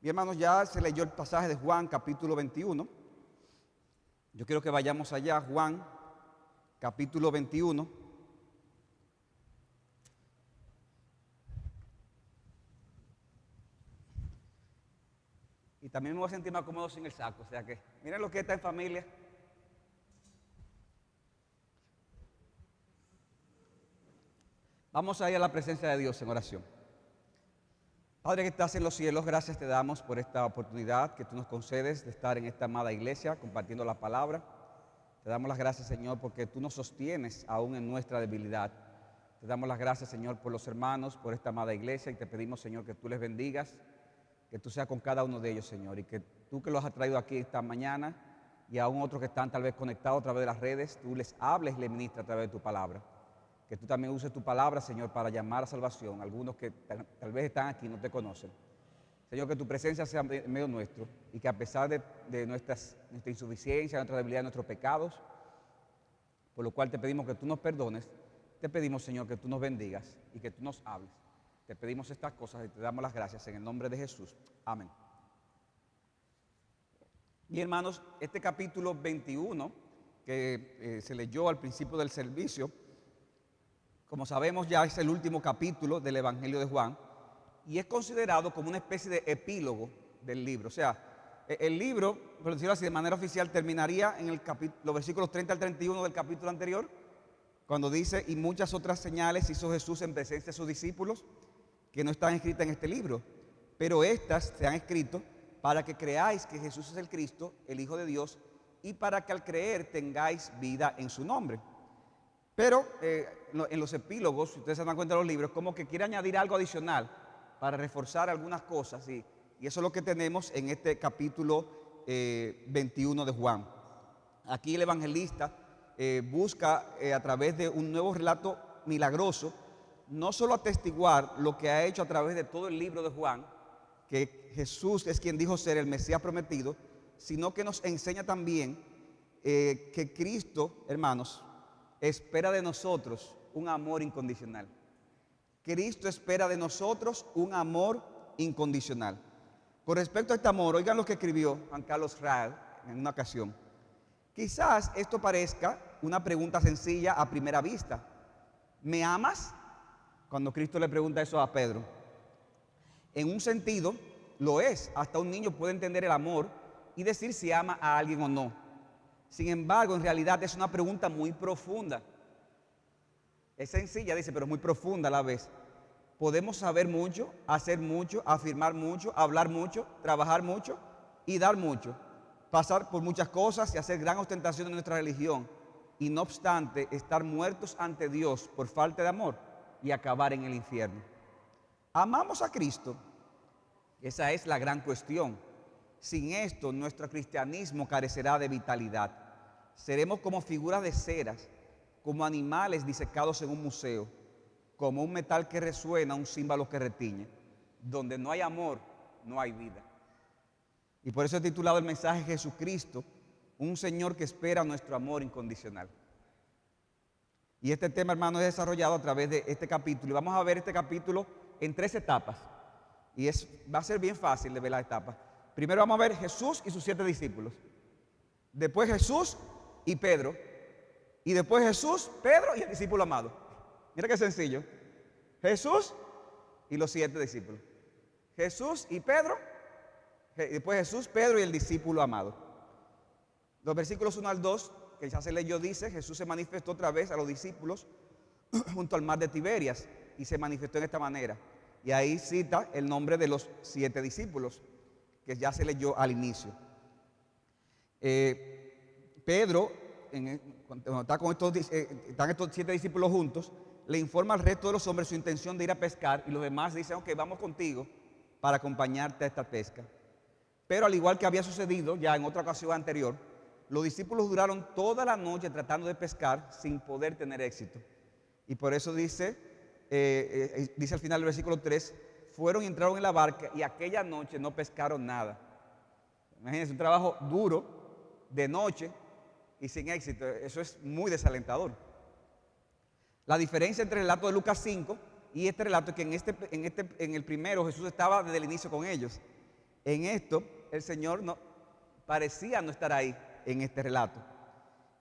Mi hermanos, ya se leyó el pasaje de Juan capítulo 21. Yo quiero que vayamos allá, Juan capítulo 21. Y también me voy a sentir más cómodo sin el saco, o sea que miren lo que está en familia. Vamos a ir a la presencia de Dios en oración. Padre que estás en los cielos, gracias te damos por esta oportunidad que tú nos concedes de estar en esta amada iglesia compartiendo la palabra. Te damos las gracias, Señor, porque tú nos sostienes aún en nuestra debilidad. Te damos las gracias, Señor, por los hermanos, por esta amada iglesia, y te pedimos, Señor, que tú les bendigas, que tú seas con cada uno de ellos, Señor, y que tú que los has traído aquí esta mañana y aún otros que están tal vez conectados a través de las redes, tú les hables y les ministras a través de tu palabra. Que tú también uses tu palabra, Señor, para llamar a salvación. Algunos que tal vez están aquí y no te conocen. Señor, que tu presencia sea en medio nuestro y que a pesar de nuestra insuficiencia, nuestra debilidad, nuestros pecados, por lo cual te pedimos que tú nos perdones, te pedimos, Señor, que tú nos bendigas y que tú nos hables. Te pedimos estas cosas y te damos las gracias en el nombre de Jesús. Amén. Y hermanos, este capítulo 21 que se leyó al principio del servicio, como sabemos, ya es el último capítulo del Evangelio de Juan y es considerado como una especie de epílogo del libro. O sea, el libro, por decirlo así, de manera oficial, terminaría en los versículos 30 al 31 del capítulo anterior, cuando dice: y muchas otras señales hizo Jesús en presencia de sus discípulos que no están escritas en este libro, pero estas se han escrito para que creáis que Jesús es el Cristo, el Hijo de Dios, y para que al creer tengáis vida en su nombre. Pero en los epílogos, si ustedes se dan cuenta de los libros, como que quiere añadir algo adicional para reforzar algunas cosas, y eso es lo que tenemos en este capítulo 21 de Juan. Aquí el evangelista busca a través de un nuevo relato milagroso, no solo atestiguar lo que ha hecho a través de todo el libro de Juan, que Jesús es quien dijo ser el Mesías prometido, sino que nos enseña también que Cristo, hermanos, espera de nosotros un amor incondicional. Cristo espera de nosotros un amor incondicional. Con respecto a este amor, oigan lo que escribió Juan Carlos Real en una ocasión. Quizás esto parezca una pregunta sencilla a primera vista. ¿Me amas? Cuando Cristo le pregunta eso a Pedro. En un sentido, lo es. Hasta un niño puede entender el amor y decir si ama a alguien o no. Sin embargo, en realidad es una pregunta muy profunda. Es sencilla, dice, pero muy profunda a la vez. Podemos saber mucho, hacer mucho, afirmar mucho, hablar mucho, trabajar mucho y dar mucho. Pasar por muchas cosas y hacer gran ostentación de nuestra religión. Y no obstante, estar muertos ante Dios por falta de amor y acabar en el infierno. ¿Amamos a Cristo? Esa es la gran cuestión. Sin esto, nuestro cristianismo carecerá de vitalidad. Seremos como figuras de ceras, como animales disecados en un museo, como un metal que resuena, un címbalo que retiñe. Donde no hay amor, no hay vida. Y por eso he titulado el mensaje Jesucristo, un Señor que espera nuestro amor incondicional. Y este tema, hermano, es desarrollado a través de este capítulo. Y vamos a ver este capítulo en 3 etapas. Y va a ser bien fácil de ver las etapas. Primero vamos a ver Jesús y sus 7 discípulos. Después Jesús y Pedro. Y después Jesús, Pedro y el discípulo amado. Mira qué sencillo. Jesús y los 7 discípulos. Jesús y Pedro. Después Jesús, Pedro y el discípulo amado. Los versículos 1 al 2, que ya se leyó, dice: Jesús se manifestó otra vez a los discípulos junto al mar de Tiberias y se manifestó en esta manera. Y ahí cita el nombre de los 7 discípulos, que ya se leyó al inicio. Pedro, cuando están estos 7 discípulos juntos, le informa al resto de los hombres su intención de ir a pescar, y los demás dicen: ok, vamos contigo para acompañarte a esta pesca. Pero al igual que había sucedido ya en otra ocasión anterior, los discípulos duraron toda la noche tratando de pescar sin poder tener éxito. Y por eso dice al final del versículo 3, fueron y entraron en la barca y aquella noche no pescaron nada. Imagínense, un trabajo duro de noche y sin éxito. Eso es muy desalentador. La diferencia entre el relato de Lucas 5 y este relato es que en el primero Jesús estaba desde el inicio con ellos. En esto, el Señor parecía no estar ahí en este relato.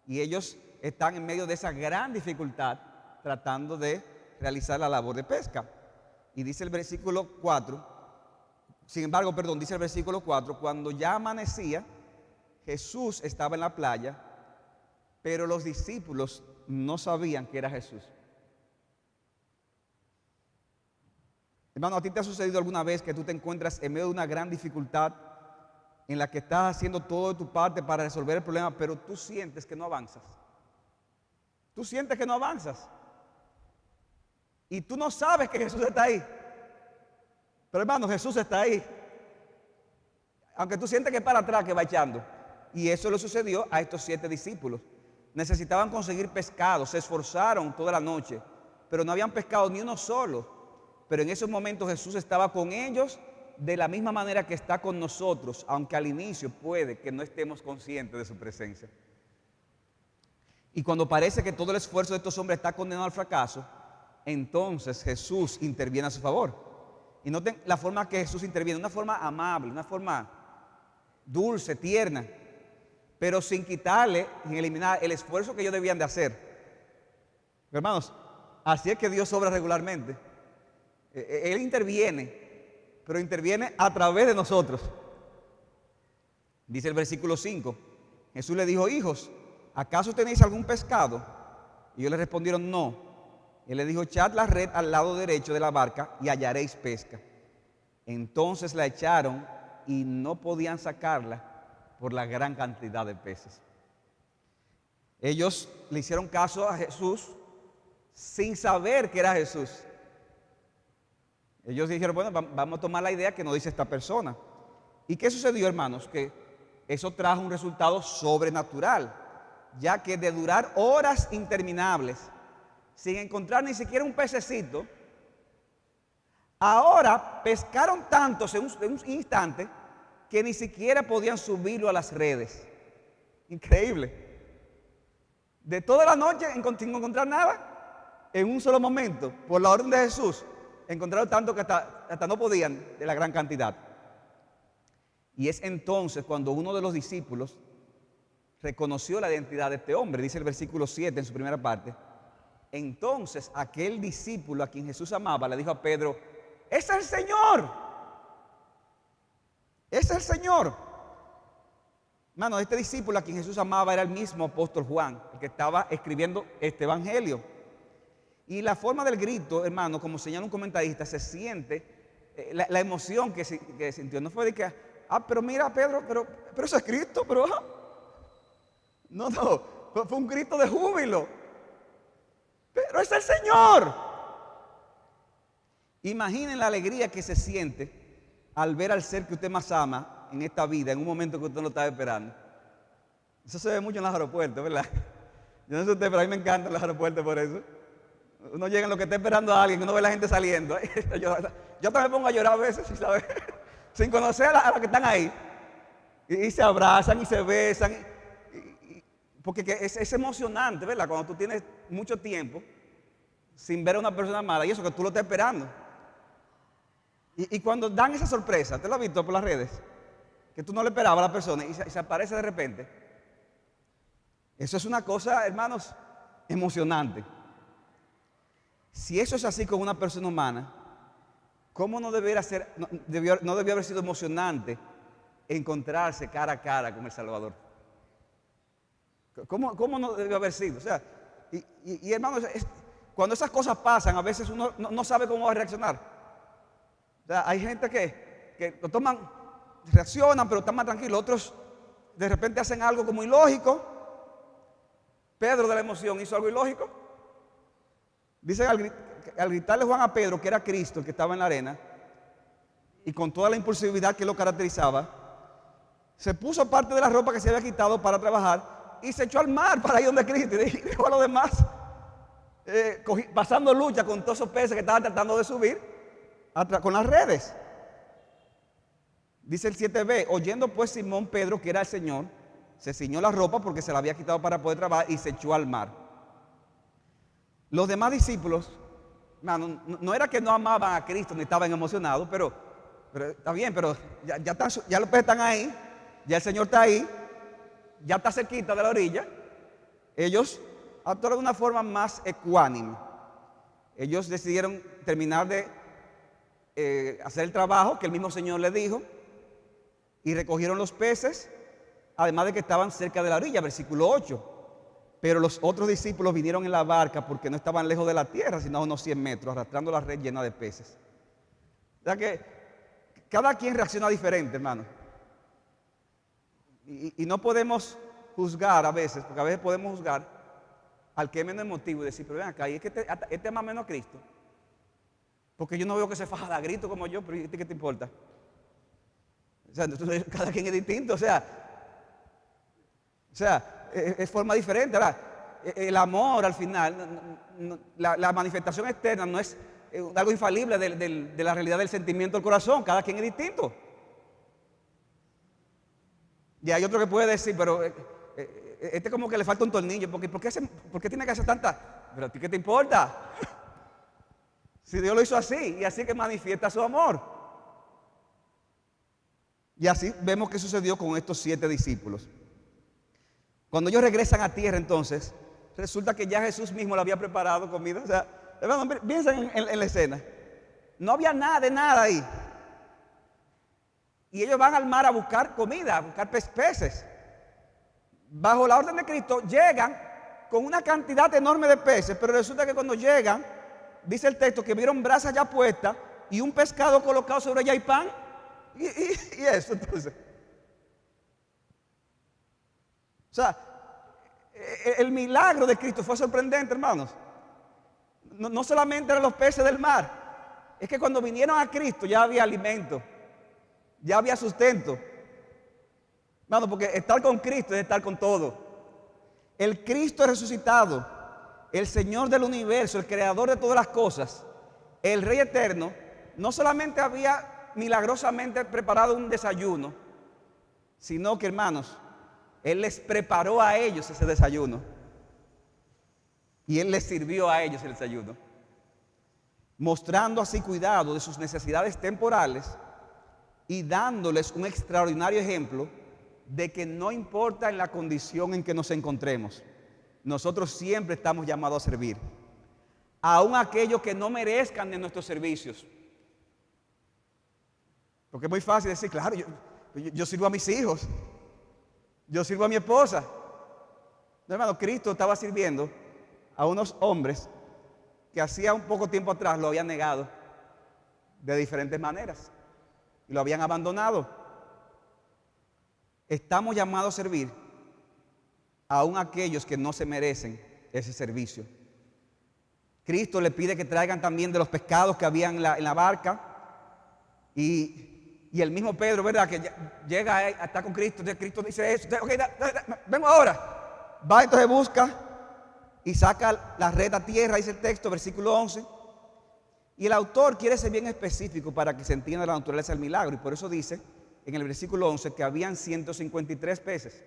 Y ellos están en medio de esa gran dificultad tratando de realizar la labor de pesca. Y dice el versículo 4, dice el versículo 4, cuando ya amanecía, Jesús estaba en la playa, pero los discípulos no sabían que era Jesús. Hermano, ¿a ti te ha sucedido alguna vez que tú te encuentras en medio de una gran dificultad en la que estás haciendo todo de tu parte para resolver el problema, pero tú sientes que no avanzas? Tú sientes que no avanzas. Y tú no sabes que Jesús está ahí. Pero hermano, Jesús está ahí. Aunque tú sientes que es para atrás que va echando. Y eso le sucedió a estos 7 discípulos. Necesitaban conseguir pescado, se esforzaron toda la noche, pero no habían pescado ni uno solo. Pero en esos momentos Jesús estaba con ellos de la misma manera que está con nosotros, aunque al inicio puede que no estemos conscientes de su presencia. Y cuando parece que todo el esfuerzo de estos hombres está condenado al fracaso, entonces Jesús interviene a su favor. Y noten la forma que Jesús interviene, una forma amable, una forma dulce, tierna, pero sin quitarle, sin eliminar el esfuerzo que ellos debían de hacer. Hermanos, así es que Dios obra regularmente. Él interviene, pero interviene a través de nosotros. Dice el versículo 5, Jesús le dijo: hijos, ¿acaso tenéis algún pescado? Y ellos le respondieron: no. Él le dijo: echad la red al lado derecho de la barca y hallaréis pesca. Entonces la echaron y no podían sacarla por la gran cantidad de peces. Ellos le hicieron caso a Jesús sin saber que era Jesús. Ellos dijeron: bueno, vamos a tomar la idea que nos dice esta persona. ¿Y qué sucedió, hermanos? Que eso trajo un resultado sobrenatural, ya que de durar horas interminables sin encontrar ni siquiera un pececito, ahora pescaron tantos en un instante que ni siquiera podían subirlo a las redes. Increíble. De toda la noche sin encontrar nada, en un solo momento, por la orden de Jesús, encontraron tanto que hasta no podían de la gran cantidad. Y es entonces cuando uno de los discípulos reconoció la identidad de este hombre. Dice el versículo 7 en su primera parte: entonces aquel discípulo a quien Jesús amaba le dijo a Pedro: ¡ese es el Señor! ¡Ese es el Señor! Hermano, este discípulo a quien Jesús amaba era el mismo apóstol Juan, el que estaba escribiendo este evangelio. Y la forma del grito, hermano, como señala un comentarista, se siente la emoción que sintió. No fue de que, pero mira, Pedro, pero eso es Cristo, pero no, fue un grito de júbilo. Pero es el Señor. Imaginen la alegría que se siente al ver al ser que usted más ama en esta vida, en un momento que usted no estaba esperando. Eso se ve mucho en los aeropuertos, ¿verdad? Yo no sé usted, pero a mí me encantan los aeropuertos por eso. Uno llega en lo que está esperando a alguien, uno ve a la gente saliendo. Yo también me pongo a llorar a veces, ¿sabes? Sin conocer a los que están ahí. Y se abrazan y se besan. Porque es emocionante, ¿verdad? Cuando tú tienes mucho tiempo sin ver a una persona amada y eso que tú lo estás esperando. Y cuando dan esa sorpresa, ¿te lo has visto por las redes? Que tú no le esperabas a la persona y se aparece de repente. Eso es una cosa, hermanos, emocionante. Si eso es así con una persona humana, ¿cómo no debió haber sido emocionante encontrarse cara a cara con el Salvador? ¿Cómo no debió haber sido? O sea, y hermanos, cuando esas cosas pasan, a veces uno no sabe cómo va a reaccionar. O sea, hay gente que lo toman, reaccionan, pero están más tranquilos. Otros de repente hacen algo como ilógico. Pedro, de la emoción, hizo algo ilógico. Dice al gritarle Juan a Pedro que era Cristo el que estaba en la arena, y con toda la impulsividad que lo caracterizaba, se puso parte de la ropa que se había quitado para trabajar y se echó al mar para ir donde Cristo, y dejó a los demás pasando lucha con todos esos peces que estaban tratando de subir con las redes. Dice el 7b: oyendo pues Simón Pedro que era el Señor, se ciñó la ropa porque se la había quitado para poder trabajar y se echó al mar. Los demás discípulos, no era que no amaban a Cristo ni estaban emocionados, pero pero está bien, pero ya los peces están ahí, ya el Señor está ahí, ya está cerquita de la orilla. Ellos actuaron de una forma más ecuánime. Ellos decidieron terminar de hacer el trabajo que el mismo Señor les dijo y recogieron los peces, además de que estaban cerca de la orilla, versículo 8. Pero los otros discípulos vinieron en la barca porque no estaban lejos de la tierra, sino a unos 100 metros, arrastrando la red llena de peces. O sea que cada quien reacciona diferente, hermano. Y no podemos juzgar a veces, porque a veces podemos juzgar al que es menos emotivo y decir, pero ven acá, y es que este es más o menos Cristo. Porque yo no veo que se faja a grito como yo, pero ¿y qué te importa? O sea, cada quien es distinto, o sea, es forma diferente. Ahora, el amor al final, la manifestación externa no es algo infalible de la realidad del sentimiento del corazón. Cada quien es distinto. Y hay otro que puede decir, pero este como que le falta un tornillo. ¿Por qué tiene que hacer tanta? Pero ¿a ti qué te importa? Si Dios lo hizo así, y así que manifiesta su amor. Y así vemos que sucedió con estos 7 discípulos. Cuando ellos regresan a tierra, entonces, resulta que ya Jesús mismo le había preparado comida. O sea, hermano, piensen en la escena. No había nada de nada ahí. Y ellos van al mar a buscar comida, a buscar peces. Bajo la orden de Cristo, llegan con una cantidad enorme de peces, pero resulta que cuando llegan, dice el texto que vieron brasas ya puestas y un pescado colocado sobre ella y pan. Y eso, entonces. O sea, el milagro de Cristo fue sorprendente, hermanos. No solamente eran los peces del mar, es que cuando vinieron a Cristo ya había alimento, ya había sustento. Hermano, porque estar con Cristo es estar con todo. El Cristo resucitado, el Señor del universo, el creador de todas las cosas, el Rey eterno, no solamente había milagrosamente preparado un desayuno, sino que, hermanos, Él les preparó a ellos ese desayuno. Y Él les sirvió a ellos el desayuno. Mostrando así cuidado de sus necesidades temporales y dándoles un extraordinario ejemplo de que no importa en la condición en que nos encontremos, nosotros siempre estamos llamados a servir. Aun aquellos que no merezcan de nuestros servicios. Porque es muy fácil decir, claro, yo sirvo a mis hijos. Yo sirvo a mi esposa. No, hermano, Cristo estaba sirviendo a unos hombres que hacía un poco tiempo atrás lo habían negado de diferentes maneras y lo habían abandonado. Estamos llamados a servir aún a aquellos que no se merecen ese servicio. Cristo le pide que traigan también de los pescados que había en la barca y el mismo Pedro, ¿verdad? Que llega a estar con Cristo. Entonces Cristo dice eso. Ok, vengo ahora. Va, entonces busca y saca la red a tierra, dice el texto, versículo 11. Y el autor quiere ser bien específico para que se entienda la naturaleza del milagro. Y por eso dice en el versículo 11 que habían 153 peces.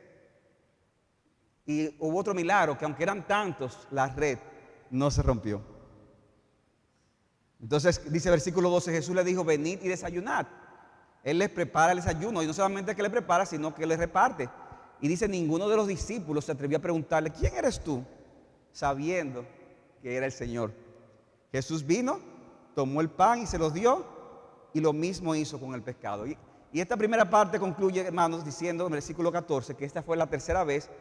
Y hubo otro milagro, que aunque eran tantos, la red no se rompió. Entonces dice el versículo 12, Jesús le dijo, venid y desayunad. Él les prepara el desayuno, y no solamente que le prepara, sino que le reparte. Y dice, ninguno de los discípulos se atrevió a preguntarle, ¿quién eres tú? Sabiendo que era el Señor. Jesús vino, tomó el pan y se los dio, y lo mismo hizo con el pescado. Y esta primera parte concluye, hermanos, diciendo en el versículo 14, que esta fue la tercera vez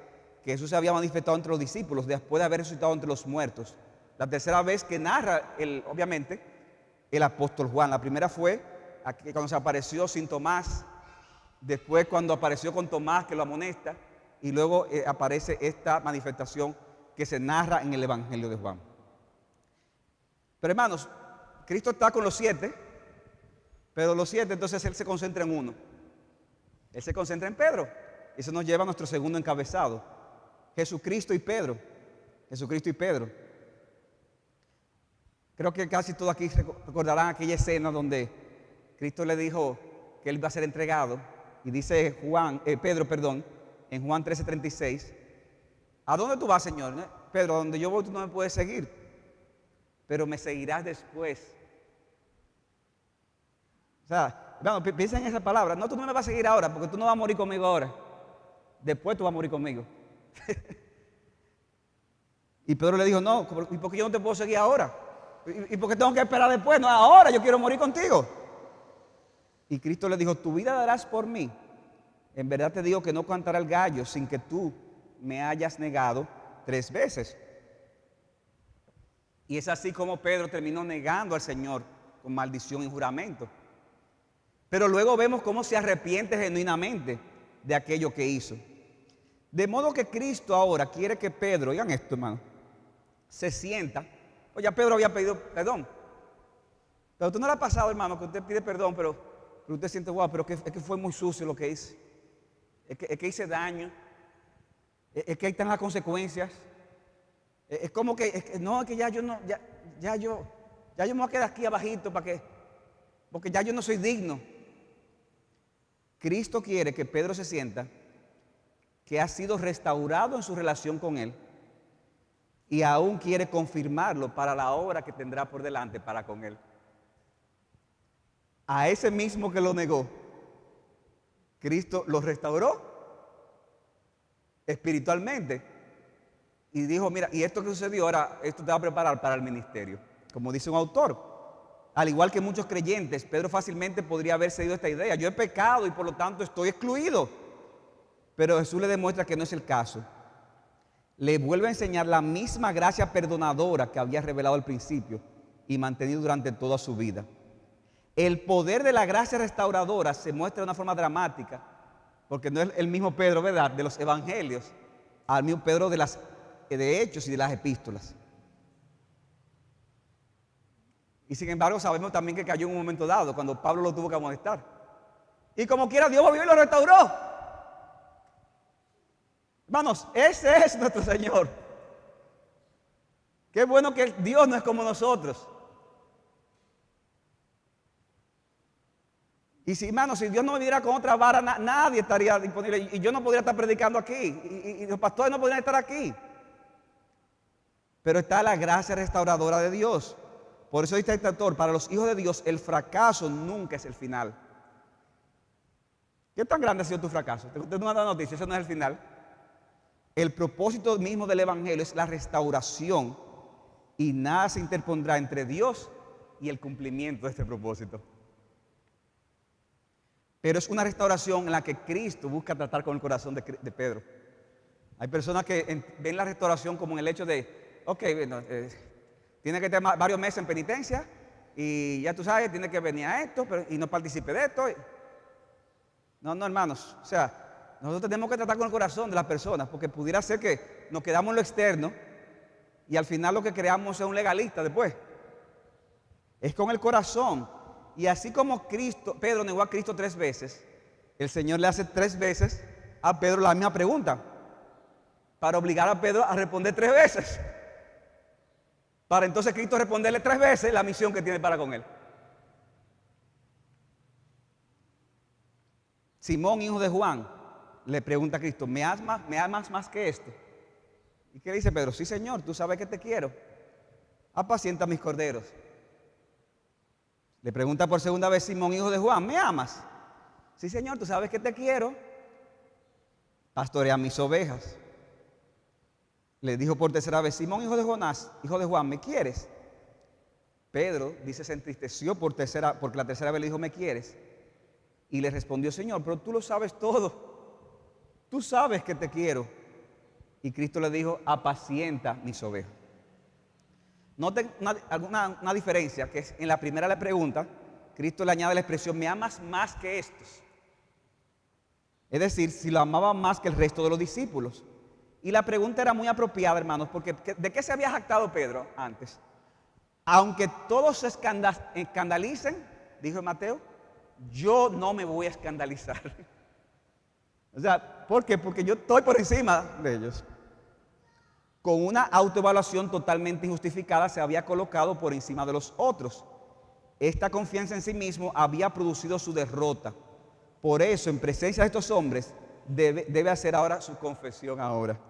que Jesús se había manifestado entre los discípulos, después de haber resucitado entre los muertos. La tercera vez que narra, obviamente, el apóstol Juan. La primera fue cuando se apareció sin Tomás, después cuando apareció con Tomás que lo amonesta, y luego aparece esta manifestación que se narra en el Evangelio de Juan. Pero hermanos, Cristo está con los 7, pero los 7 entonces Él se concentra en uno. Él se concentra en Pedro. Eso nos lleva a nuestro segundo encabezado. Jesucristo y Pedro. Jesucristo y Pedro. Creo que casi todos aquí recordarán aquella escena donde Cristo le dijo que Él iba a ser entregado. Y dice Pedro, en Juan 13:36, ¿a dónde tú vas, Señor? Pedro, a donde yo voy tú no me puedes seguir, pero me seguirás después. O sea, Hermano, piensa en esa palabra. No, tú no me vas a seguir ahora porque tú no vas a morir conmigo ahora. Después tú vas a morir conmigo. Y Pedro le dijo, no, ¿y por qué yo no te puedo seguir ahora? ¿Y por qué tengo que esperar después? No, ahora yo quiero morir contigo. Y Cristo le dijo, tu vida darás por mí. En verdad te digo que no cantará el gallo sin que tú me hayas negado 3 veces. Y es así como Pedro terminó negando al Señor con maldición y juramento. Pero luego vemos cómo se arrepiente genuinamente de aquello que hizo. De modo que Cristo ahora quiere que Pedro, oigan esto, hermano, se sienta. Oye, ya Pedro había pedido perdón. Pero usted no le ha pasado, hermano, que usted pide perdón, pero usted siente, wow, pero es que fue muy sucio lo que hice. Es que hice daño. Es que ahí están las consecuencias. Es como que, no, es que ya yo no, ya yo me voy a quedar aquí abajito porque ya yo no soy digno. Cristo quiere que Pedro se sienta que ha sido restaurado en su relación con Él y aún quiere confirmarlo para la obra que tendrá por delante para con Él. A ese mismo que lo negó, Cristo lo restauró espiritualmente y dijo, mira, y esto que sucedió ahora, esto te va a preparar para el ministerio. Como dice un autor, al igual que muchos creyentes, Pedro fácilmente podría haber seguido esta idea. Yo he pecado y por lo tanto estoy excluido. Pero Jesús le demuestra que no es el caso. Le vuelve a enseñar la misma gracia perdonadora que había revelado al principio y mantenido durante toda su vida. El poder de la gracia restauradora se muestra de una forma dramática, porque no es el mismo Pedro, ¿verdad?, de los evangelios, al mismo Pedro de Hechos y de las epístolas. Y sin embargo sabemos también que cayó en un momento dado, cuando Pablo lo tuvo que amonestar. Y como quiera Dios volvió y lo restauró. Hermanos, ese es nuestro Señor. Qué bueno que Dios no es como nosotros. Y si, hermanos, si Dios no viniera con otra vara, nadie estaría disponible. Y yo no podría estar predicando aquí. Y los pastores no podrían estar aquí. Pero está la gracia restauradora de Dios. Por eso dice este autor, para los hijos de Dios el fracaso nunca es el final. ¿Qué tan grande ha sido tu fracaso? Usted no ha dado noticia, eso no es el final. El propósito mismo del Evangelio es la restauración y nada se interpondrá entre Dios y el cumplimiento de este propósito. Pero es una restauración en la que Cristo busca tratar con el corazón de Pedro. Hay personas que ven la restauración como en el hecho de, ok, bueno, tiene que tener varios meses en penitencia y ya tú sabes, tiene que venir a esto y no participe de esto. No, hermanos, o sea, nosotros tenemos que tratar con el corazón de las personas, porque pudiera ser que nos quedamos en lo externo y al final lo que creamos es un legalista después. Es con el corazón. Y así como Pedro negó a Cristo 3 veces, el Señor le hace 3 veces a Pedro la misma pregunta, para obligar a Pedro a responder 3 veces. Para entonces Cristo responderle 3 veces la misión que tiene para con él. Simón, hijo de Juan, le pregunta a Cristo, ¿me amas más que esto? ¿Y qué dice Pedro? Sí, Señor, tú sabes que te quiero. Apacienta mis corderos. Le pregunta por segunda vez Simón, hijo de Juan, ¿me amas? Sí, Señor, tú sabes que te quiero. Pastorea mis ovejas. Le dijo por tercera vez, Simón, hijo de Jonás, hijo de Juan, ¿me quieres? Pedro, dice, se entristeció porque la tercera vez le dijo, ¿me quieres? Y le respondió, Señor, pero tú lo sabes todo. Tú sabes que te quiero. Y Cristo le dijo, apacienta mis ovejas. Noten una diferencia, que es en la primera le pregunta, Cristo le añade la expresión, ¿me amas más que estos? Es decir, si lo amaba más que el resto de los discípulos. Y la pregunta era muy apropiada, hermanos, porque ¿de qué se había jactado Pedro antes? Aunque todos se escandalicen, dijo Mateo, yo no me voy a escandalizar. O sea, ¿por qué? Porque yo estoy por encima de ellos. Con una autoevaluación totalmente injustificada se había colocado por encima de los otros. Esta confianza en sí mismo había producido su derrota. Por eso, en presencia de estos hombres, debe hacer ahora su confesión ahora.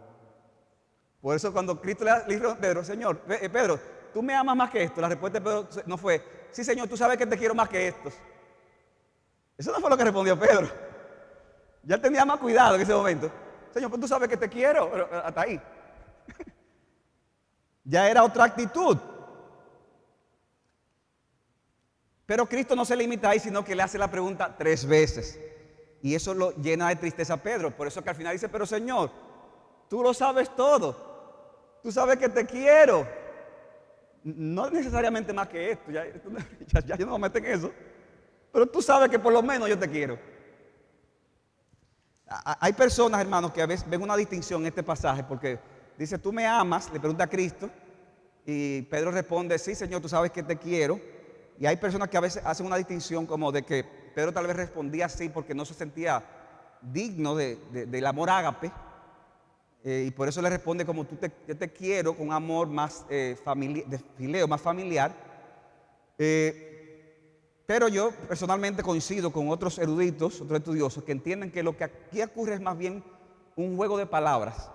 Por eso cuando Cristo le dijo a Pedro, Señor, Pedro, ¿tú me amas más que esto? La respuesta de Pedro no fue, sí, Señor, tú sabes que te quiero más que estos. Eso no fue lo que respondió Pedro. Ya él tenía más cuidado en ese momento. Señor, pues tú sabes que te quiero, pero hasta ahí. Ya era otra actitud. Pero Cristo no se limita ahí, sino que le hace la pregunta 3 veces. Y eso lo llena de tristeza a Pedro. Por eso que al final dice, pero Señor, tú lo sabes todo. Tú sabes que te quiero. No necesariamente más que esto. Ya yo no me meto en eso. Pero tú sabes que por lo menos yo te quiero. Hay personas, hermanos, que a veces ven una distinción en este pasaje porque dice, tú me amas, le pregunta a Cristo. Y Pedro responde, sí, Señor, tú sabes que te quiero. Y hay personas que a veces hacen una distinción como de que Pedro tal vez respondía así porque no se sentía digno del amor ágape. Y por eso le responde como yo te quiero con amor más de fileo, más familiar. Pero yo personalmente coincido con otros eruditos, otros estudiosos, que entienden que lo que aquí ocurre es más bien un juego de palabras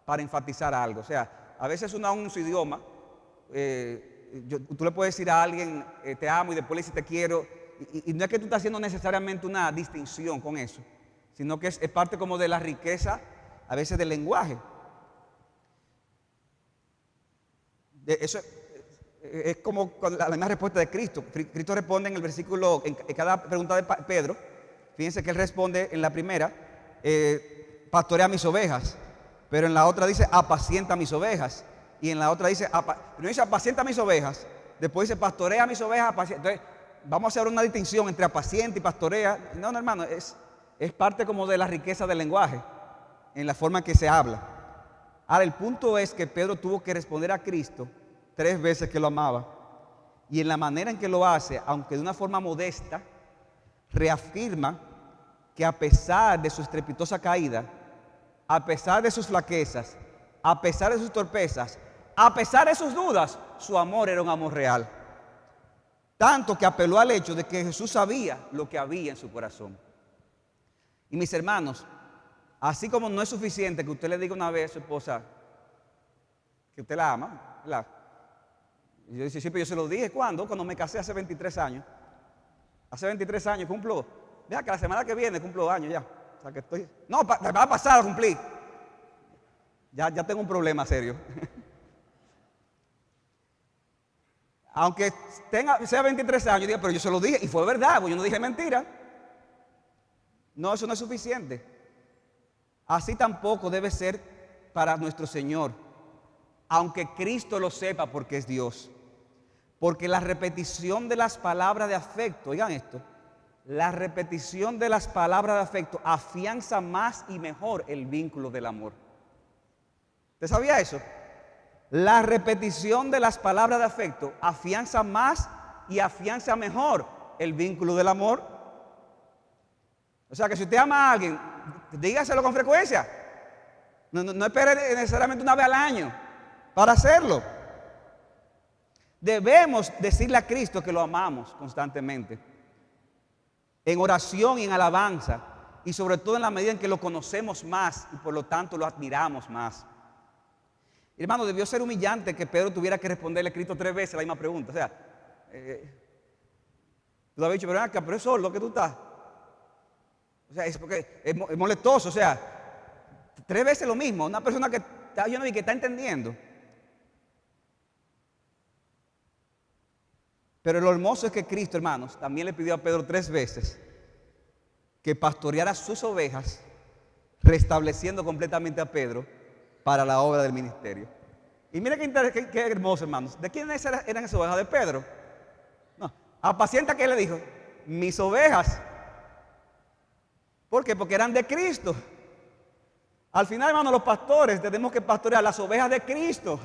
para enfatizar algo. O sea, a veces uno en su idioma, tú le puedes decir a alguien, te amo, y después le dices, te quiero, y no es que tú estás haciendo necesariamente una distinción con eso, sino que es parte como de la riqueza, a veces del lenguaje. Eso es como la misma respuesta de Cristo. Cristo responde en el versículo, en cada pregunta de Pedro. Fíjense que él responde en la primera, pastorea mis ovejas. Pero en la otra dice, apacienta mis ovejas. Y en la otra dice, no dice apacienta mis ovejas. Después dice, pastorea mis ovejas. Entonces, vamos a hacer una distinción entre apacienta y pastorea. No, hermano, es parte como de la riqueza del lenguaje, en la forma en que se habla. Ahora, el punto es que Pedro tuvo que responder a Cristo 3 veces que lo amaba. Y en la manera en que lo hace, aunque de una forma modesta, reafirma que a pesar de su estrepitosa caída, a pesar de sus flaquezas, a pesar de sus torpezas, a pesar de sus dudas, su amor era un amor real. Tanto que apeló al hecho de que Jesús sabía lo que había en su corazón. Y mis hermanos, así como no es suficiente que usted le diga una vez a su esposa que usted la ama, ¿verdad? Y yo dice, sí, pero yo se lo dije, ¿cuándo? Cuando me casé hace 23 años. Hace 23 años cumplo, vea que la semana que viene cumplo años ya. O sea que estoy, no, la semana pasada cumplí. Ya tengo un problema serio. Aunque sea 23 años, diga, pero yo se lo dije y fue verdad, porque yo no dije mentira. No, eso no es suficiente. Así tampoco debe ser para nuestro Señor, aunque Cristo lo sepa porque es Dios. Porque la repetición de las palabras de afecto, oigan esto, la repetición de las palabras de afecto afianza más y mejor el vínculo del amor. ¿Usted sabía eso? La repetición de las palabras de afecto afianza más y afianza mejor el vínculo del amor. O sea que si usted ama a alguien, dígaselo con frecuencia. No espere necesariamente una vez al año para hacerlo. Debemos decirle a Cristo que lo amamos constantemente, en oración y en alabanza, y sobre todo en la medida en que lo conocemos más y por lo tanto lo admiramos más. Hermano, debió ser humillante que Pedro tuviera que responderle a Cristo 3 veces la misma pregunta. O sea, tú le habías dicho, pero es sordo que tú estás. O sea, es porque es molestoso. O sea, 3 veces lo mismo. Una persona que está, yo no vi que está entendiendo. Pero lo hermoso es que Cristo, hermanos, también le pidió a Pedro 3 veces que pastoreara sus ovejas, restableciendo completamente a Pedro para la obra del ministerio. Y mira qué hermoso, hermanos. ¿De quiénes eran esas ovejas? ¿De Pedro? No. Apacienta, ¿qué le dijo? Mis ovejas. ¿Por qué? Porque eran de Cristo. Al final, hermanos, los pastores tenemos que pastorear las ovejas de Cristo.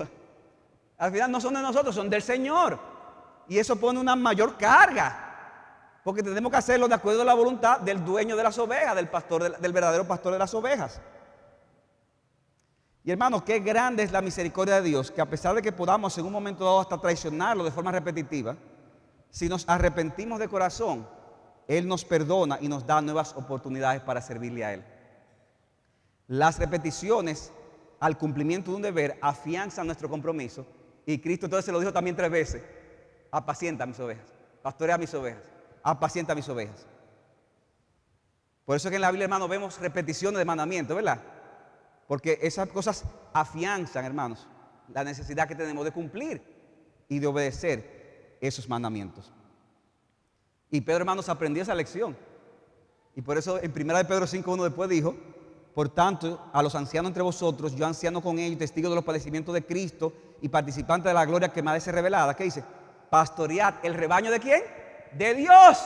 Al final no son de nosotros, son del Señor. Y eso pone una mayor carga, porque tenemos que hacerlo de acuerdo a la voluntad del dueño de las ovejas, del pastor, del verdadero pastor de las ovejas. Y hermanos, qué grande es la misericordia de Dios, que a pesar de que podamos en un momento dado hasta traicionarlo de forma repetitiva, si nos arrepentimos de corazón, Él nos perdona y nos da nuevas oportunidades para servirle a Él. Las repeticiones al cumplimiento de un deber afianzan nuestro compromiso, y Cristo entonces se lo dijo también 3 veces: apacienta mis ovejas, pastorea mis ovejas, apacienta mis ovejas. Por eso es que en la Biblia, hermanos, vemos repeticiones de mandamientos, ¿verdad? Porque esas cosas afianzan, hermanos, la necesidad que tenemos de cumplir y de obedecer esos mandamientos. Y Pedro, hermanos, aprendió esa lección. Y por eso en 1 de Pedro 5:1 después dijo: por tanto, a los ancianos entre vosotros, yo anciano con ellos, testigo de los padecimientos de Cristo y participante de la gloria que me ha de ser revelada. ¿Qué dice? Pastoread el rebaño ¿de quién? De Dios.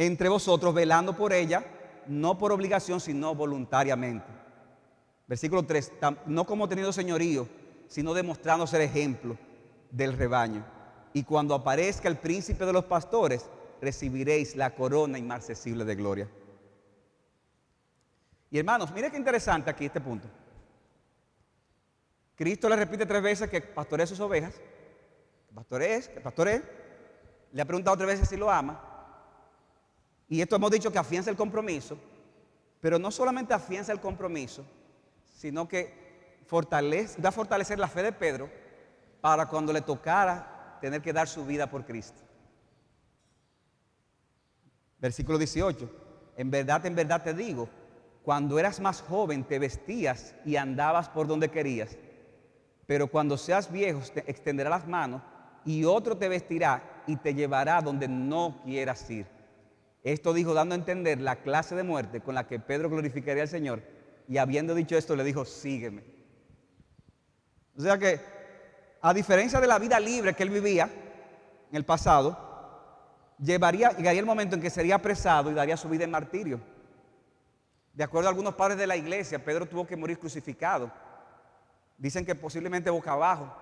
Entre vosotros, velando por ella, no por obligación, sino voluntariamente. Versículo 3, no como teniendo señorío, sino demostrando ser ejemplo del rebaño. Y cuando aparezca el príncipe de los pastores, recibiréis la corona inmarcesible de gloria. Y hermanos, mire qué interesante aquí este punto. Cristo le repite 3 veces que pastoree sus ovejas, que pastoree. Le ha preguntado 3 veces si lo ama. Y esto hemos dicho que afianza el compromiso, pero no solamente afianza el compromiso, sino que va a fortalecer la fe de Pedro para cuando le tocara tener que dar su vida por Cristo. Versículo 18, en verdad te digo, cuando eras más joven te vestías y andabas por donde querías, pero cuando seas viejo te extenderá las manos y otro te vestirá y te llevará donde no quieras ir. Esto dijo dando a entender la clase de muerte con la que Pedro glorificaría al Señor, y habiendo dicho esto le dijo: sígueme. O sea que, a diferencia de la vida libre que él vivía en el pasado, llegaría el momento en que sería apresado y daría su vida en martirio. De acuerdo a algunos padres de la iglesia, Pedro tuvo que morir crucificado. Dicen que posiblemente boca abajo.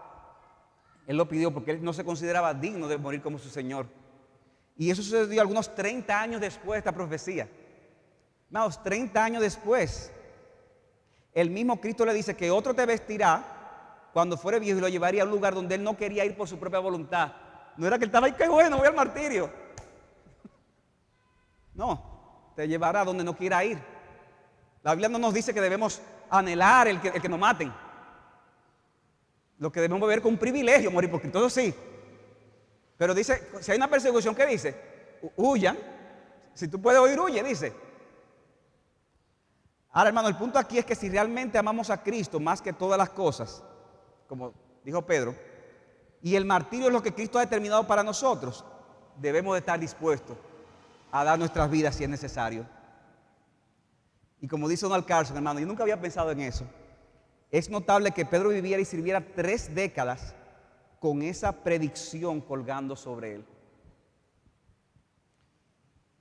Él lo pidió porque él no se consideraba digno de morir como su Señor. Y eso sucedió algunos 30 años después de esta profecía. Hermanos, 30 años después, el mismo Cristo le dice que otro te vestirá cuando fuere viejo y lo llevaría a un lugar donde él no quería ir por su propia voluntad. No era que él estaba ahí, qué bueno, voy al martirio. No, te llevará donde no quiera ir. La Biblia no nos dice que debemos anhelar el que nos maten. Lo que debemos ver con un privilegio, morir por Cristo, eso sí. Pero dice, si hay una persecución, ¿qué dice? Huyan. Si tú puedes huir, huye, dice. Ahora, hermano, el punto aquí es que si realmente amamos a Cristo más que todas las cosas, como dijo Pedro, y el martirio es lo que Cristo ha determinado para nosotros, debemos de estar dispuestos a dar nuestras vidas si es necesario. Y como dice Donald Carson, hermano, yo nunca había pensado en eso. Es notable que Pedro viviera y sirviera 3 décadas con esa predicción colgando sobre él.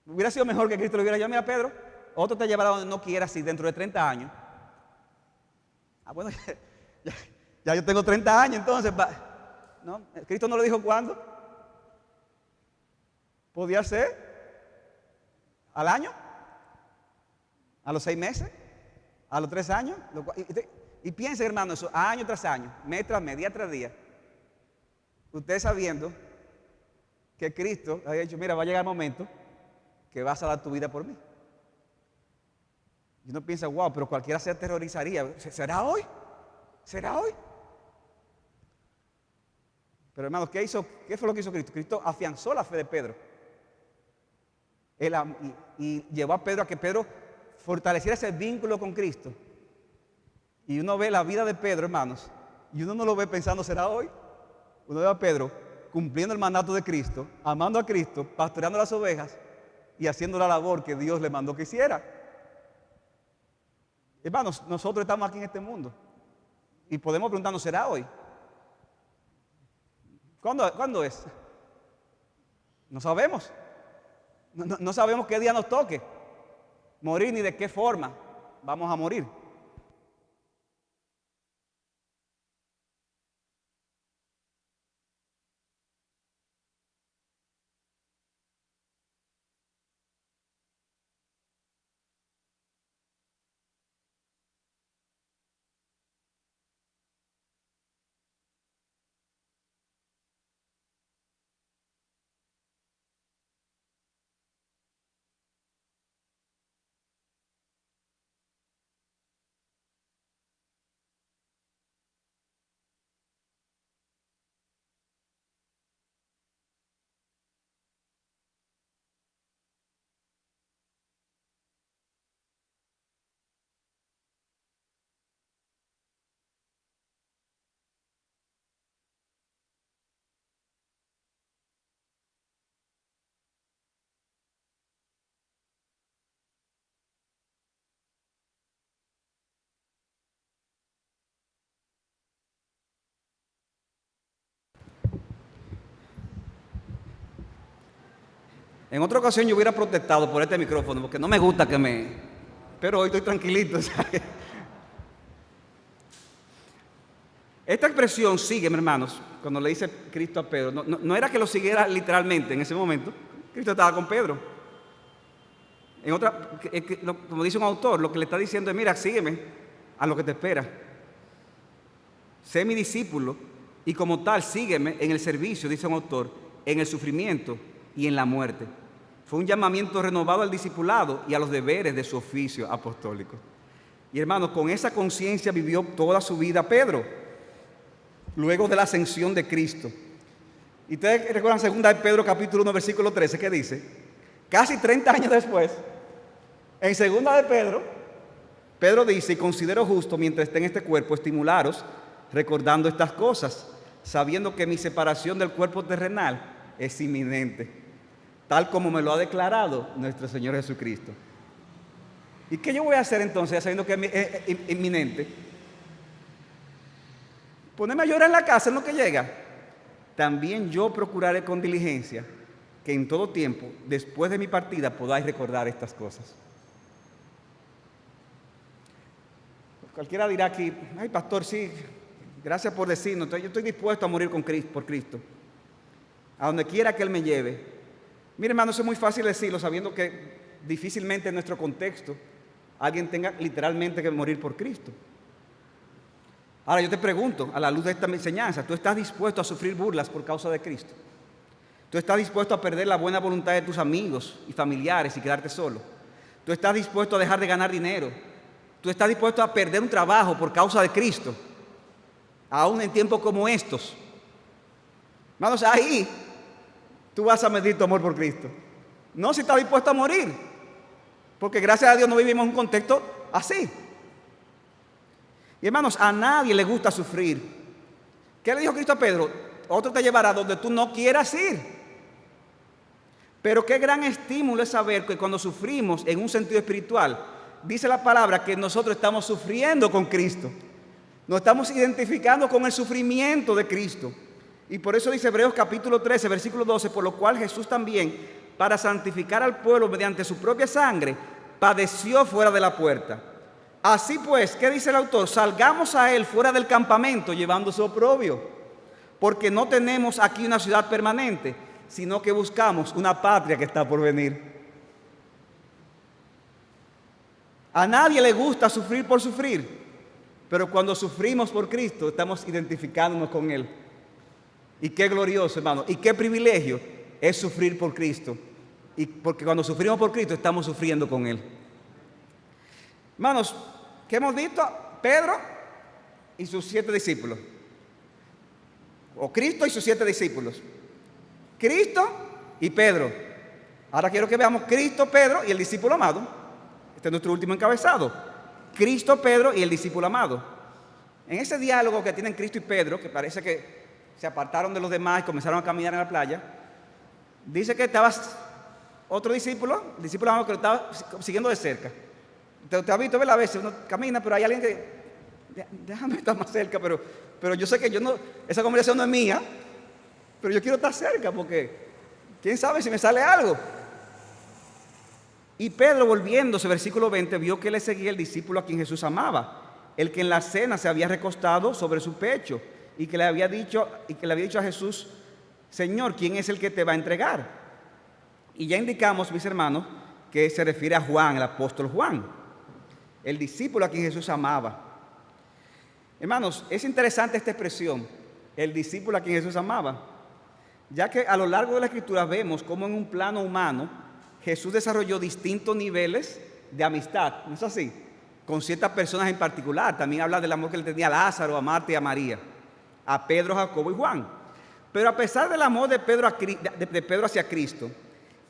Hubiera sido mejor que Cristo le hubiera dicho: mira, Pedro, otro te llevará donde no quieras ir dentro de 30 años. Bueno, ya yo tengo 30 años, entonces, ¿no? Cristo no lo dijo cuándo. Podía ser al año, a los 6 meses, a los 3 años. Y piensen, hermano, eso año tras año, mes tras mes, día tras día. Usted sabiendo que Cristo había dicho: mira, va a llegar el momento que vas a dar tu vida por mí. Y uno piensa: wow, pero cualquiera se aterrorizaría. ¿Será hoy? ¿Será hoy? Pero hermanos, ¿qué fue lo que hizo Cristo? Cristo afianzó la fe de Pedro. Y llevó a Pedro a que Pedro fortaleciera ese vínculo con Cristo. Y uno ve la vida de Pedro, hermanos, y uno no lo ve pensando: ¿será hoy? Uno ve a Pedro cumpliendo el mandato de Cristo, amando a Cristo, pastoreando las ovejas y haciendo la labor que Dios le mandó que hiciera. Hermanos, nosotros estamos aquí en este mundo y podemos preguntarnos: ¿será hoy? ¿Cuándo es? No sabemos. No sabemos qué día nos toque morir ni de qué forma vamos a morir. En otra ocasión yo hubiera protestado por este micrófono porque no me gusta que me... Pero hoy estoy tranquilito, ¿sabes? Esta expresión sigue, hermanos, cuando le dice Cristo a Pedro. No era que lo siguiera literalmente en ese momento. Cristo estaba con Pedro. Como dice un autor, lo que le está diciendo es, mira, sígueme a lo que te espera. Sé mi discípulo y como tal, sígueme en el servicio, dice un autor, en el sufrimiento y en la muerte. Fue un llamamiento renovado al discipulado y a los deberes de su oficio apostólico. Y hermanos, con esa conciencia vivió toda su vida Pedro, luego de la ascensión de Cristo. Y ustedes recuerdan 2 de Pedro capítulo 1 versículo 13, ¿qué dice? Casi 30 años después, en 2 de Pedro, Pedro dice, y considero justo mientras esté en este cuerpo estimularos recordando estas cosas, sabiendo que mi separación del cuerpo terrenal es inminente, tal como me lo ha declarado nuestro Señor Jesucristo. ¿Y qué yo voy a hacer entonces, sabiendo que es inminente? Ponerme a llorar en la casa en lo que llega. También yo procuraré con diligencia que en todo tiempo, después de mi partida, podáis recordar estas cosas. Cualquiera dirá aquí, ay pastor, sí, gracias por decirnos, yo estoy dispuesto a morir por Cristo, a donde quiera que Él me lleve. Mire, hermano, eso es muy fácil decirlo, sabiendo que difícilmente en nuestro contexto alguien tenga literalmente que morir por Cristo. Ahora yo te pregunto, a la luz de esta enseñanza, ¿tú estás dispuesto a sufrir burlas por causa de Cristo? ¿Tú estás dispuesto a perder la buena voluntad de tus amigos y familiares y quedarte solo? ¿Tú estás dispuesto a dejar de ganar dinero? ¿Tú estás dispuesto a perder un trabajo por causa de Cristo? Aún en tiempos como estos. Hermanos, ahí tú vas a medir tu amor por Cristo. No si estás dispuesto a morir, porque gracias a Dios no vivimos en un contexto así. Y hermanos, a nadie le gusta sufrir. ¿Qué le dijo Cristo a Pedro? Otro te llevará donde tú no quieras ir. Pero qué gran estímulo es saber que cuando sufrimos en un sentido espiritual, dice la palabra que nosotros estamos sufriendo con Cristo. Nos estamos identificando con el sufrimiento de Cristo. Y por eso dice Hebreos capítulo 13, versículo 12, por lo cual Jesús también, para santificar al pueblo mediante su propia sangre, padeció fuera de la puerta. Así pues, ¿qué dice el autor? Salgamos a Él fuera del campamento llevando su oprobio, porque no tenemos aquí una ciudad permanente, sino que buscamos una patria que está por venir. A nadie le gusta sufrir por sufrir, pero cuando sufrimos por Cristo estamos identificándonos con Él. Y qué glorioso, hermano, y qué privilegio es sufrir por Cristo. Y porque cuando sufrimos por Cristo estamos sufriendo con Él. Hermanos, ¿qué hemos visto? Pedro y sus 7 discípulos. O Cristo y sus 7 discípulos. Cristo y Pedro. Ahora quiero que veamos Cristo, Pedro y el discípulo amado. Este es nuestro último encabezado. Cristo, Pedro y el discípulo amado. En ese diálogo que tienen Cristo y Pedro, que parece que se apartaron de los demás y comenzaron a caminar en la playa, dice que estaba otro discípulo amado que lo estaba siguiendo de cerca. Te has visto, ¿verdad? A veces uno camina, pero hay alguien que... Déjame estar más cerca, pero yo sé que yo no... Esa conversación no es mía, pero yo quiero estar cerca porque... ¿Quién sabe si me sale algo? Y Pedro, volviéndose, versículo 20, vio que le seguía el discípulo a quien Jesús amaba, el que en la cena se había recostado sobre su pecho y que le había dicho a Jesús, Señor, ¿quién es el que te va a entregar? Y ya indicamos, mis hermanos, que se refiere a Juan, el apóstol Juan, el discípulo a quien Jesús amaba. Hermanos, es interesante esta expresión, el discípulo a quien Jesús amaba, ya que a lo largo de la Escritura vemos cómo en un plano humano Jesús desarrolló distintos niveles de amistad, ¿no es así? Con ciertas personas en particular. También habla del amor que le tenía a Lázaro, a Marta y a María, a Pedro, Jacobo y Juan. Pero a pesar del amor de Pedro hacia Cristo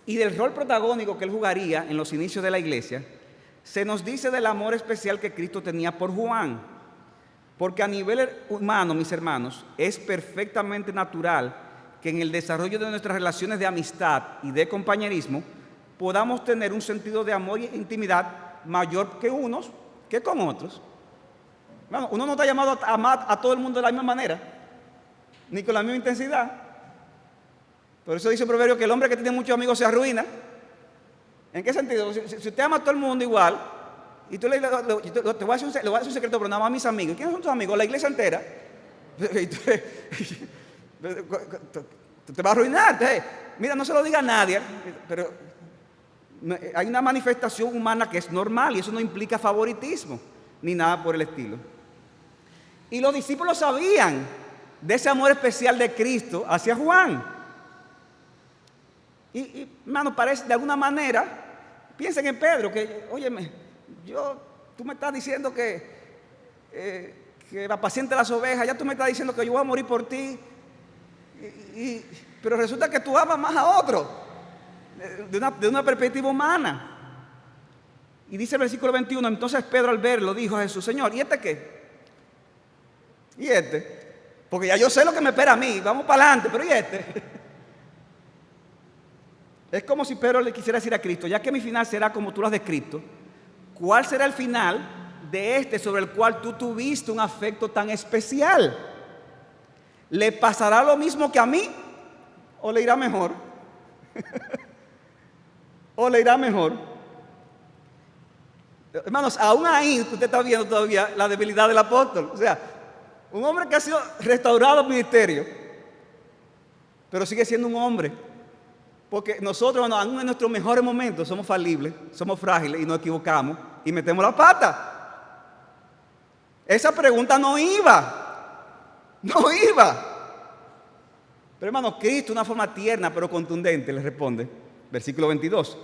y del rol protagónico que él jugaría en los inicios de la iglesia, se nos dice del amor especial que Cristo tenía por Juan. Porque a nivel humano, mis hermanos, es perfectamente natural que en el desarrollo de nuestras relaciones de amistad y de compañerismo podamos tener un sentido de amor e intimidad mayor que unos que con otros. Bueno, uno no está llamado a amar a todo el mundo de la misma manera, ni con la misma intensidad. Por eso dice el proverbio que el hombre que tiene muchos amigos se arruina. ¿En qué sentido? Si usted ama a todo el mundo igual, y tú te voy a hacer un secreto, pero nada más a mis amigos. ¿Quiénes son tus amigos? La iglesia entera. Tú te vas a arruinar. Entonces, mira, no se lo diga a nadie, pero hay una manifestación humana que es normal y eso no implica favoritismo ni nada por el estilo. Y los discípulos sabían de ese amor especial de Cristo hacia Juan. Y hermano, parece de alguna manera, piensen en Pedro, que, óyeme, tú me estás diciendo que apaciente las ovejas, ya tú me estás diciendo que yo voy a morir por ti, pero resulta que tú amas más a otro, de una perspectiva humana. Y dice el versículo 21, entonces Pedro al verlo dijo a Jesús, Señor, ¿y este qué? ¿Y este? Porque ya yo sé lo que me espera a mí, vamos para adelante, pero ¿y este? Es como si Pedro le quisiera decir a Cristo, ya que mi final será como tú lo has descrito, ¿cuál será el final de este sobre el cual tú tuviste un afecto tan especial? ¿Le pasará lo mismo que a mí? ¿O le irá mejor? ¿O le irá mejor? Hermanos, aún ahí usted está viendo todavía la debilidad del apóstol. O sea, un hombre que ha sido restaurado al ministerio, pero sigue siendo un hombre. Porque nosotros, aún en nuestros mejores momentos, somos falibles, somos frágiles y nos equivocamos y metemos la pata. Esa pregunta no iba. Pero hermano, Cristo, de una forma tierna pero contundente, le responde, versículo 22.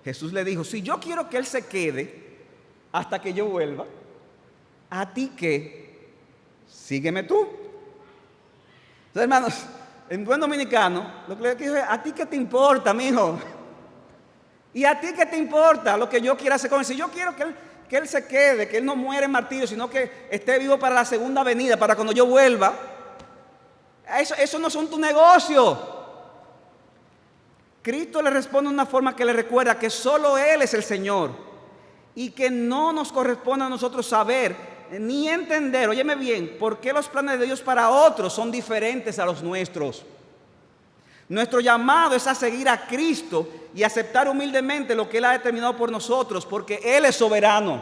Jesús le dijo, si yo quiero que Él se quede hasta que yo vuelva, ¿a ti qué? Sígueme tú. Entonces, hermanos, en buen dominicano, lo que le digo es, ¿a ti qué te importa, mijo? ¿Y a ti qué te importa lo que yo quiera hacer con Él? Si yo quiero que Él se quede, que Él no muera en martirio, sino que esté vivo para la segunda venida, para cuando yo vuelva, eso no son tu negocio. Cristo le responde de una forma que le recuerda que solo Él es el Señor y que no nos corresponde a nosotros saber ni entender, óyeme bien, por qué los planes de Dios para otros son diferentes a los nuestros. Nuestro llamado es a seguir a Cristo y aceptar humildemente lo que Él ha determinado por nosotros, porque Él es soberano.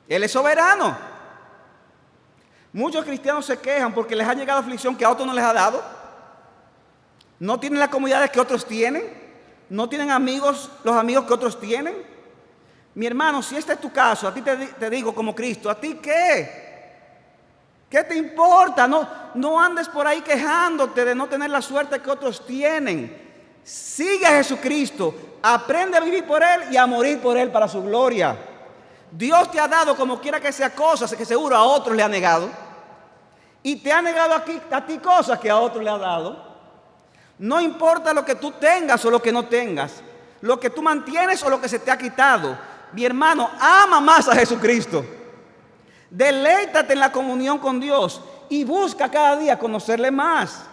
Él es soberano. Muchos cristianos se quejan porque les ha llegado aflicción que a otros no les ha dado. No tienen las comodidades que otros tienen. No tienen amigos, los amigos que otros tienen. Mi hermano, si este es tu caso, a ti te digo como Cristo, ¿a ti qué? ¿Qué te importa? No andes por ahí quejándote de no tener la suerte que otros tienen. Sigue a Jesucristo, aprende a vivir por Él y a morir por Él para su gloria. Dios te ha dado como quiera que sea cosas que seguro a otros le ha negado. Y te ha negado a ti cosas que a otros le ha dado. No importa lo que tú tengas o lo que no tengas, lo que tú mantienes o lo que se te ha quitado. Mi hermano, ama más a Jesucristo. Deleítate en la comunión con Dios y busca cada día conocerle más.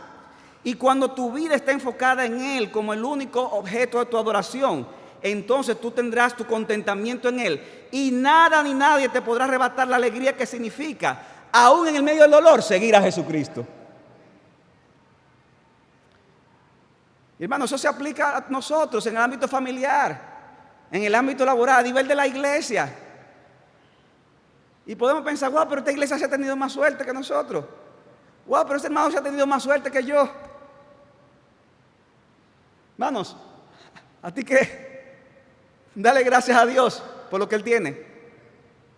Y cuando tu vida está enfocada en Él como el único objeto de tu adoración, entonces tú tendrás tu contentamiento en Él. Y nada ni nadie te podrá arrebatar la alegría que significa, aún en el medio del dolor, seguir a Jesucristo. Y hermano, eso se aplica a nosotros en el ámbito familiar, en el ámbito laboral, a nivel de la iglesia. Y podemos pensar, wow, pero esta iglesia se ha tenido más suerte que nosotros. Wow, pero este hermano se ha tenido más suerte que yo. Hermanos, ¿a ti qué? Dale gracias a Dios por lo que Él tiene.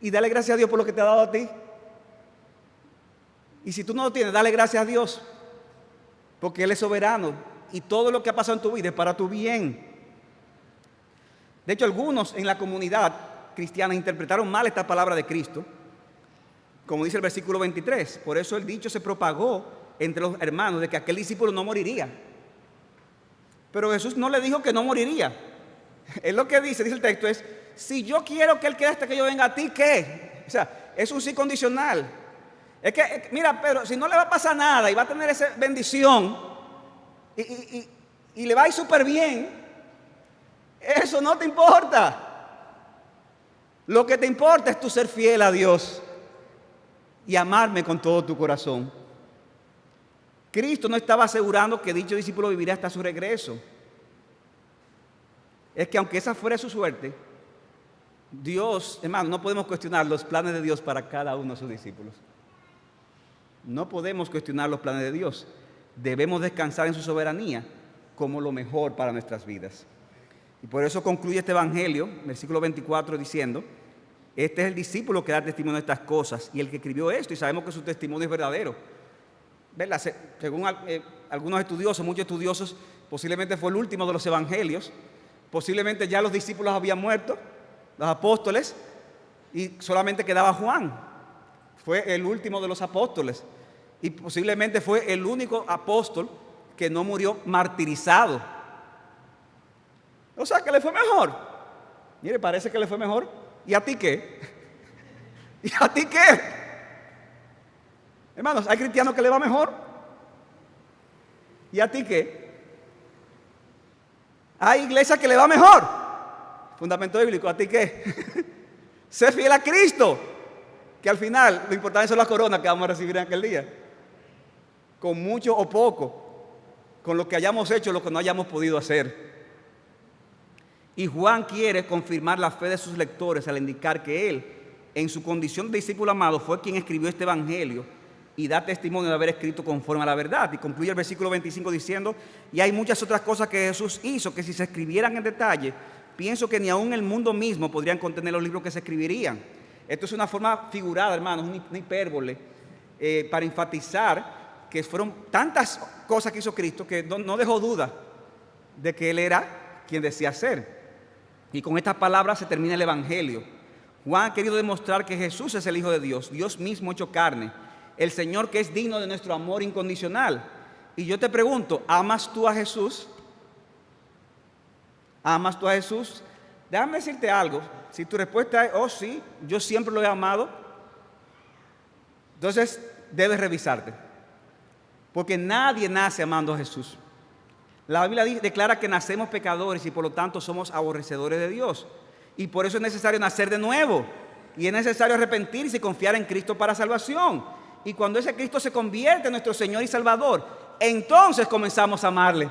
Y dale gracias a Dios por lo que te ha dado a ti. Y si tú no lo tienes, dale gracias a Dios. Porque Él es soberano. Y todo lo que ha pasado en tu vida es para tu bien. De hecho, algunos en la comunidad cristiana interpretaron mal esta palabra de Cristo. Como dice el versículo 23. Por eso el dicho se propagó entre los hermanos de que aquel discípulo no moriría. Pero Jesús no le dijo que no moriría. Él lo que dice el texto es, si yo quiero que Él quede hasta que yo venga, ¿a ti qué? O sea, es un sí condicional. Es que, mira, Pedro, si no le va a pasar nada y va a tener esa bendición y le va a ir súper bien, eso no te importa. Lo que te importa es tú ser fiel a Dios y amarme con todo tu corazón. Cristo no estaba asegurando que dicho discípulo viviría hasta su regreso. Es que aunque esa fuera su suerte, Dios, hermano, no podemos cuestionar los planes de Dios para cada uno de sus discípulos. No podemos cuestionar los planes de Dios. Debemos descansar en su soberanía como lo mejor para nuestras vidas. Y por eso concluye este evangelio, versículo 24, diciendo: este es el discípulo que da testimonio de estas cosas y el que escribió esto, y sabemos que su testimonio es verdadero. ¿Verdad? Según algunos estudiosos, muchos estudiosos, posiblemente fue el último de los evangelios. Posiblemente ya los discípulos habían muerto, los apóstoles, y solamente quedaba Juan. Fue el último de los apóstoles y posiblemente fue el único apóstol que no murió martirizado. O sea, que le fue mejor. Mire, parece que le fue mejor. ¿Y a ti qué? ¿Y a ti qué? Hermanos, hay cristianos que le va mejor. ¿Y a ti qué? Hay iglesias que le va mejor. Fundamento bíblico, ¿a ti qué? Sé fiel a Cristo, que al final lo importante son las coronas que vamos a recibir en aquel día. Con mucho o poco, con lo que hayamos hecho, lo que no hayamos podido hacer. Y Juan quiere confirmar la fe de sus lectores al indicar que él, en su condición de discípulo amado, fue quien escribió este evangelio y da testimonio de haber escrito conforme a la verdad. Y concluye el versículo 25 diciendo: y hay muchas otras cosas que Jesús hizo que si se escribieran en detalle, pienso que ni aún el mundo mismo podrían contener los libros que se escribirían. Esto es una forma figurada, hermanos, una hipérbole, para enfatizar que fueron tantas cosas que hizo Cristo que no dejó duda de que Él era quien decía ser. Y con estas palabras se termina el evangelio. Juan ha querido demostrar que Jesús es el Hijo de Dios, Dios mismo hecho carne, el Señor que es digno de nuestro amor incondicional. Y yo te pregunto, ¿amas tú a Jesús? ¿Amas tú a Jesús? Déjame decirte algo. Si tu respuesta es, oh sí, yo siempre lo he amado, entonces debes revisarte. Porque nadie nace amando a Jesús. La Biblia declara que nacemos pecadores y por lo tanto somos aborrecedores de Dios. Y por eso es necesario nacer de nuevo. Y es necesario arrepentirse y confiar en Cristo para salvación. Y cuando ese Cristo se convierte en nuestro Señor y Salvador, entonces comenzamos a amarle.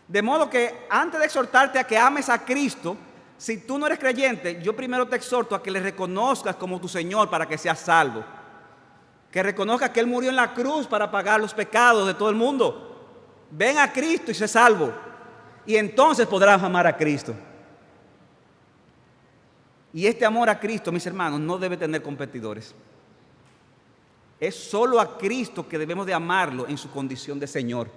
De modo que antes de exhortarte a que ames a Cristo, si tú no eres creyente, yo primero te exhorto a que le reconozcas como tu Señor para que seas salvo. Que reconozcas que Él murió en la cruz para pagar los pecados de todo el mundo. Ven a Cristo y sé salvo. Y entonces podrás amar a Cristo. Y este amor a Cristo, mis hermanos, no debe tener competidores. Es solo a Cristo que debemos de amarlo en su condición de Señor.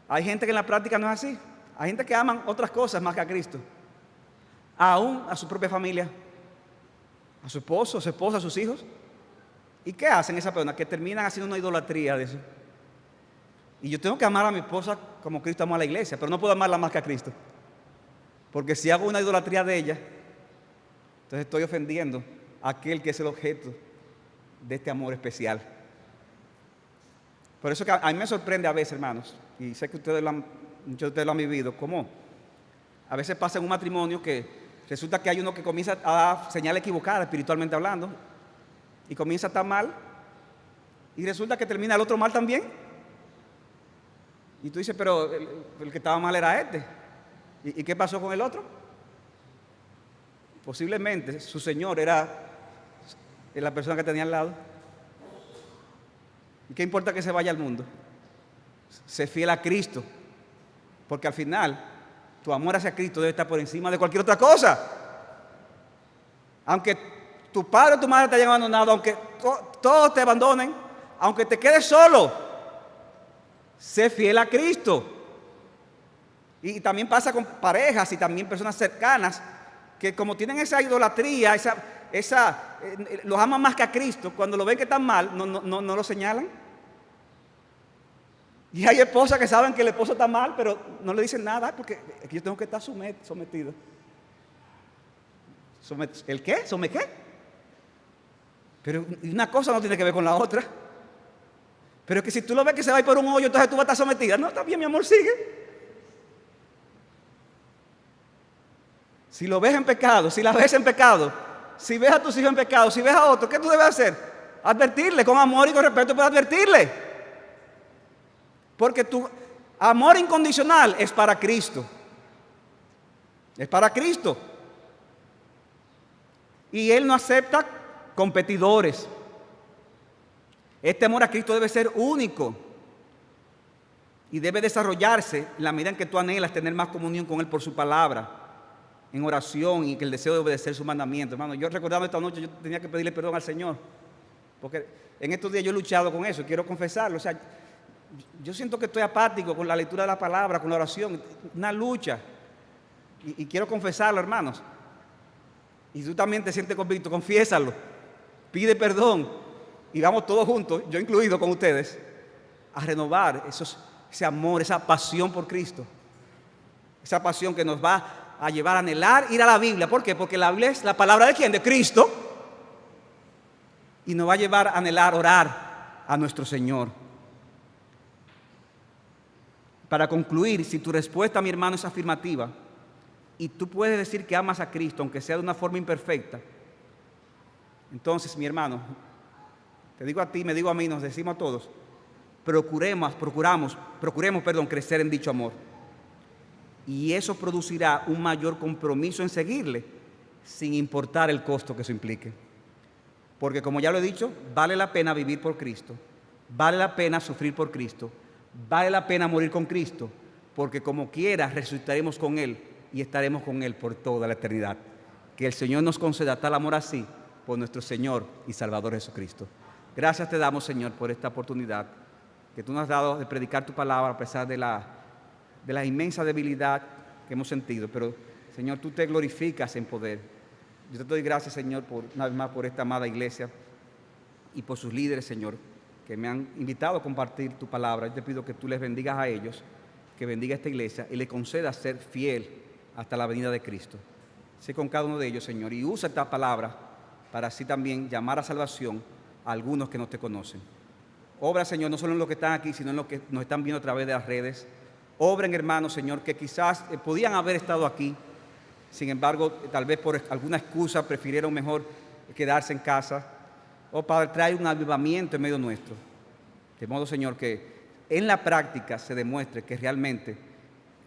Hay gente que en la práctica no es así. Hay gente que aman otras cosas más que a Cristo. Aún a su propia familia, a su esposo, a su esposa, a sus hijos. ¿Y qué hacen esas personas? Que terminan haciendo una idolatría de eso. Y yo tengo que amar a mi esposa como Cristo amó a la iglesia, pero no puedo amarla más que a Cristo. Porque si hago una idolatría de ella, entonces estoy ofendiendo a aquel que es el objeto de este amor especial. Por eso que a mí me sorprende a veces, hermanos, y sé que muchos de ustedes lo han vivido, como a veces pasa en un matrimonio que resulta que hay uno que comienza a dar señales equivocadas, espiritualmente hablando, y comienza a estar mal, y resulta que termina el otro mal también. Y tú dices, pero el que estaba mal era este. ¿Y qué pasó con el otro? Posiblemente su señor era la persona que tenía al lado. ¿Y qué importa que se vaya al mundo? Sé fiel a Cristo. Porque al final, tu amor hacia Cristo debe estar por encima de cualquier otra cosa. Aunque tu padre o tu madre te hayan abandonado, aunque todos te abandonen, aunque te quedes solo, sé fiel a Cristo. Y también pasa con parejas y también personas cercanas que como tienen esa idolatría, los aman más que a Cristo, cuando lo ven que están mal, no lo señalan. Y hay esposas que saben que el esposo está mal, pero no le dicen nada, porque yo tengo que estar sometido. ¿El qué? ¿Some qué? Pero una cosa no tiene que ver con la otra. Pero es que si tú lo ves que se va a ir por un hoyo, entonces tú vas a estar sometida. No, está bien, mi amor, sigue. Si lo ves en pecado, si la ves en pecado, si ves a tus hijos en pecado, si ves a otro, ¿qué tú debes hacer? advertirle con amor y con respeto, pero advertirle. Porque tu amor incondicional es para Cristo. Es para Cristo. Y Él no acepta competidores. Este amor a Cristo debe ser único y debe desarrollarse en la medida en que tú anhelas tener más comunión con Él por su palabra, en oración y que el deseo de obedecer su mandamiento. Hermano, yo recordando esta noche, yo tenía que pedirle perdón al Señor, porque en estos días yo he luchado con eso, quiero confesarlo. O sea, yo siento que estoy apático con la lectura de la palabra, con la oración, una lucha, y quiero confesarlo, hermanos. Y tú también te sientes convicto, confiésalo, pide perdón. Y vamos todos juntos, yo incluido con ustedes, a renovar ese amor, esa pasión por Cristo. Esa pasión que nos va a llevar a anhelar ir a la Biblia. ¿Por qué? Porque la Biblia es la palabra de ¿quién? De Cristo. Y nos va a llevar a anhelar, orar a nuestro Señor. Para concluir, si tu respuesta, mi hermano, es afirmativa, y tú puedes decir que amas a Cristo, aunque sea de una forma imperfecta, entonces, mi hermano, te digo a ti, me digo a mí, nos decimos a todos, procuremos, crecer en dicho amor. Y eso producirá un mayor compromiso en seguirle, sin importar el costo que eso implique. Porque como ya lo he dicho, vale la pena vivir por Cristo, vale la pena sufrir por Cristo, vale la pena morir con Cristo, porque como quiera resucitaremos con Él y estaremos con Él por toda la eternidad. Que el Señor nos conceda tal amor así por nuestro Señor y Salvador Jesucristo. Gracias te damos, Señor, por esta oportunidad que tú nos has dado de predicar tu palabra a pesar de la inmensa debilidad que hemos sentido. Pero, Señor, tú te glorificas en poder. Yo te doy gracias, Señor, una vez más por esta amada iglesia y por sus líderes, Señor, que me han invitado a compartir tu palabra. Yo te pido que tú les bendigas a ellos, que bendiga a esta iglesia y le concedas ser fiel hasta la venida de Cristo. Sé con cada uno de ellos, Señor, y usa esta palabra para así también llamar a salvación a algunos que no te conocen. Obra, Señor, no solo en los que están aquí, sino en los que nos están viendo a través de las redes. Obren, hermanos, Señor, que quizás podían haber estado aquí, sin embargo, tal vez por alguna excusa prefirieron mejor quedarse en casa. Oh, Padre, trae un avivamiento en medio nuestro. De modo, Señor, que en la práctica se demuestre que realmente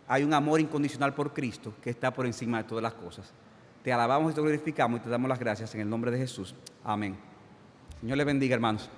hay un amor incondicional por Cristo que está por encima de todas las cosas. Te alabamos y te glorificamos y te damos las gracias en el nombre de Jesús. Amén. Señor les bendiga, hermanos.